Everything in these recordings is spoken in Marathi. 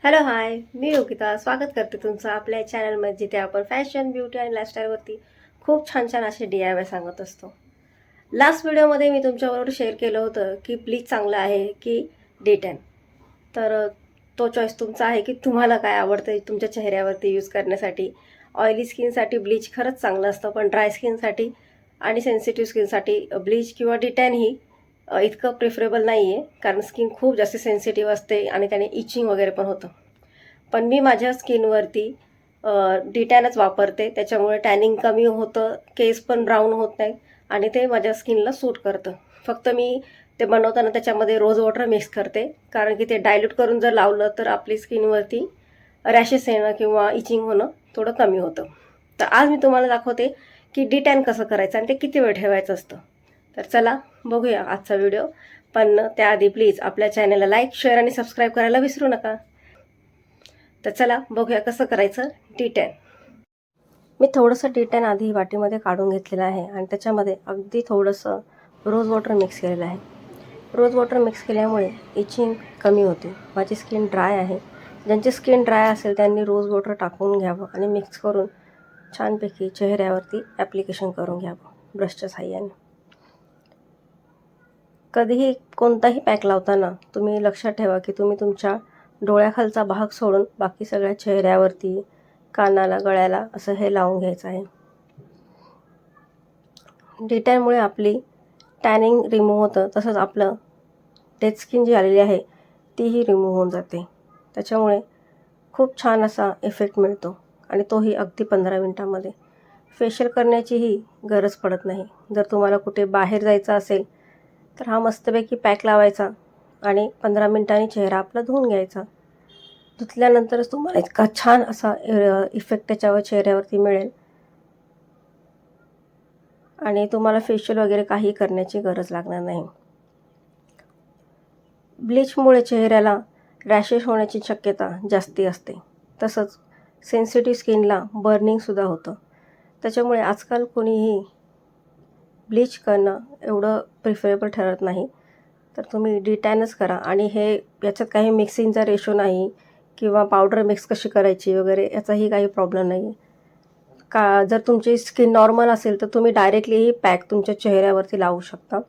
हॅलो हाय, मी योगिता स्वागत करते तुमचं आपल्या चॅनलमध्ये, जिथे आपण फॅशन, ब्युटी आणि लाईफस्टाईलवरती खूप छान छान असे DIY सांगत असतो. लास्ट व्हिडिओमध्ये मी तुमच्याबरोबर शेअर केलं होतं की ब्लीच चांगलं आहे की D10. तर तो चॉईस तुमचा आहे की तुम्हाला काय आवडतं तुमच्या चेहऱ्यावरती यूज करण्यासाठी. ऑइली स्किनसाठी ब्लीच खरंच चांगलं असतं, पण ड्राय स्किनसाठी आणि सेन्सिटिव्ह स्किनसाठी ब्लीच किंवा D10 ही इतकं प्रिफरेबल नाही आहे, कारण स्किन खूप जास्त सेन्सिटिव्ह असते आणि त्याने इचिंग वगैरे पण होतं. पण मी माझ्या स्किनवरती D10च वापरते, त्याच्यामुळे टॅनिंग कमी होतं, केस पण ब्राऊन होत नाही आणि ते माझ्या स्किनला सूट करतं. फक्त मी ते बनवताना त्याच्यामध्ये रोज वॉटर मिक्स करते, कारण की ते डायल्यूट करून जर लावलं तर आपली स्किनवरती रॅशेस येणं किंवा इचिंग होणं थोडं कमी होतं. तर आज मी तुम्हाला दाखवते की D10 कसं करायचं आणि ते किती वेळ ठेवायचं असतं. तर चला बघूया आजचा व्हिडिओ. पण त्याआधी प्लीज आपल्या चॅनलला लाईक, शेअर आणि सबस्क्राईब करायला विसरू नका. तर चला बघूया कसं करायचं D10. मी थोडंसं D10 आधी वाटीमध्ये काढून घेतलेलं आहे आणि त्याच्यामध्ये अगदी थोडंसं रोज वॉटर मिक्स केलेलं आहे. रोज वॉटर मिक्स केल्यामुळे इचिंग कमी होते. माझी स्किन ड्राय आहे. ज्यांची स्किन ड्राय असेल त्यांनी रोज वॉटर टाकून घ्यावं आणि मिक्स करून छानपैकी चेहऱ्यावरती ॲप्लिकेशन करून घ्यावं ब्रशच्या साहाय्याने. कधीही कोणताही पॅक लावताना तुम्ही लक्षात ठेवा की तुम्ही तुमच्या डोळ्याखालचा भाग सोडून बाकी सगळ्या चेहऱ्यावरती, कानाला, गळ्याला असं हे लावून घ्यायचं आहे. D10मुळे आपली टॅनिंग रिमूव्ह होतं, तसंच आपलं डेड स्किन जी आलेली आहे तीही रिमूव्ह होऊन जाते. त्याच्यामुळे खूप छान असा इफेक्ट मिळतो आणि तोही अगदी 15 मिनटामध्ये. फेशियल करण्याचीही गरज पडत नाही. जर तुम्हाला कुठे बाहेर जायचं असेल तर हा मस्तपैकी पॅक लावायचा आणि 15 मिनटांनी चेहरा आपला धुवून घ्यायचा. धुतल्यानंतरच तुम्हाला इतका छान असा इफेक्ट त्याच्यावर चेहऱ्यावरती मिळेल आणि तुम्हाला फेशियल वगैरे काही करण्याची गरज लागणार नाही. ब्लीचमुळे चेहऱ्याला रॅशेस होण्याची शक्यता जास्ती असते. तसंच सेन्सिटिव्ह स्किनला बर्निंगसुद्धा होतं. त्याच्यामुळे आजकाल कोणीही ब्लीच करणं एवढं प्रिफरेबल ठरत नाही. तर तुम्ही D10च करा आणि हे याच्यात काही मिक्सिंगचा रेशो नाही किंवा पावडर मिक्स कशी करायची वगैरे याचाही काही प्रॉब्लेम नाही. जर तुमची स्किन नॉर्मल असेल तर तुम्ही डायरेक्टलीही पॅक तुमच्या चेहऱ्यावरती लावू शकता,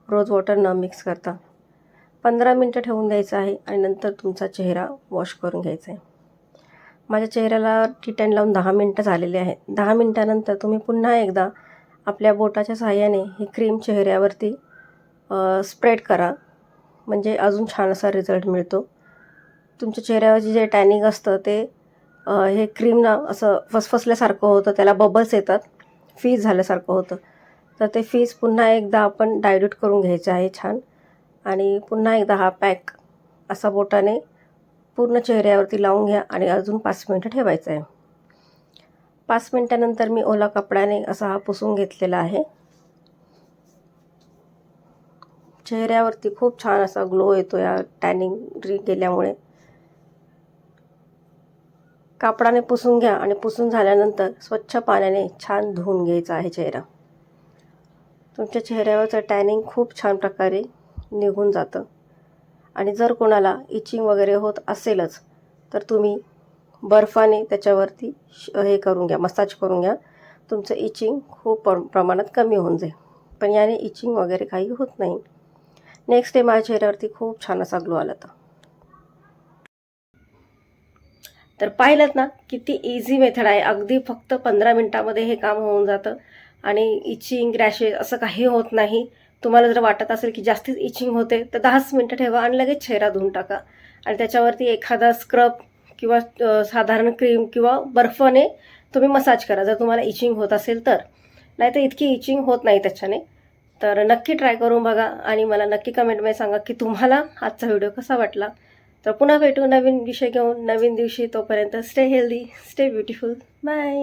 रोज वॉटर न मिक्स करता. 15 मिनटं ठेवून द्यायचं आहे आणि नंतर तुमचा चेहरा वॉश करून घ्यायचा आहे. माझ्या चेहऱ्याला D10 लावून 10 मिनटं झालेले आहेत. 10 मिनटानंतर तुम्ही पुन्हा एकदा आपल्या बोटाच्या साहाय्याने ही क्रीम चेहऱ्यावरती स्प्रेड करा, म्हणजे अजून छान असा रिझल्ट मिळतो. तुमच्या चेहऱ्यावरची जे टॅनिंग असतं ते हे क्रीमनं असं फसफसल्यासारखं होतं, त्याला बबल्स येतात, फीज झाल्यासारखं होतं. तर ते फीज पुन्हा एकदा आपण डायल्यूट करून घ्यायचे आहे छान आणि पुन्हा एकदा हा पॅक असा बोटाने पूर्ण चेहऱ्यावरती लावून घ्या आणि अजून 5 मिनटं ठेवायचं आहे. 5 मिनटानंतर मी ओला कपड्याने असा हा पुसून घेतलेला आहे. चेहऱ्यावरती खूप छान असा ग्लो येतो या टॅनिंग गेल्यामुळे. कापडाने पुसून घ्या आणि पुसून झाल्यानंतर स्वच्छ पाण्याने छान धुवून घ्यायचा आहे चेहरा. तुमच्या चेहऱ्यावरचं टॅनिंग खूप छान प्रकारे निघून जातं आणि जर कोणाला इचिंग वगैरे होत असेलच तर तुम्ही बर्फाने त्याच्यावरती हे करून घ्या, मसाज करून घ्या. तुमचं इचिंग खूप प्रमाणात कमी होऊन जाईल. पण याने इचिंग वगैरे काही होत नाही. नेक्स्ट डे माझ्या चेहऱ्यावरती खूप छान असा ग्लो आला तर पाहिलं ना किती इझी मेथड आहे. अगदी फक्त 15 मिनटामध्ये हे काम होऊन जातं आणि इचिंग, रॅशेस असं काही होत नाही. तुम्हाला जर वाटत असेल की जास्तीच इचिंग होते तर 10 मिनटं ठेवा आणि लगेच चेहरा धुवून टाका आणि त्याच्यावरती एखादा स्क्रब किंवा साधारण क्रीम किंवा बर्फाने तुम्ही मसाज करा जर तुम्हाला इचिंग होत असेल तर. नाहीतर इतकी इचिंग होत नाही त्याच्याने. तर नक्की ट्राय करून बघा आणि मला नक्की कमेंटमध्ये सांगा की तुम्हाला आजचा व्हिडिओ कसा वाटला. तर पुन्हा भेटू नवीन विषय घेऊन नवीन दिवशी. तोपर्यंत stay healthy, stay beautiful. Bye.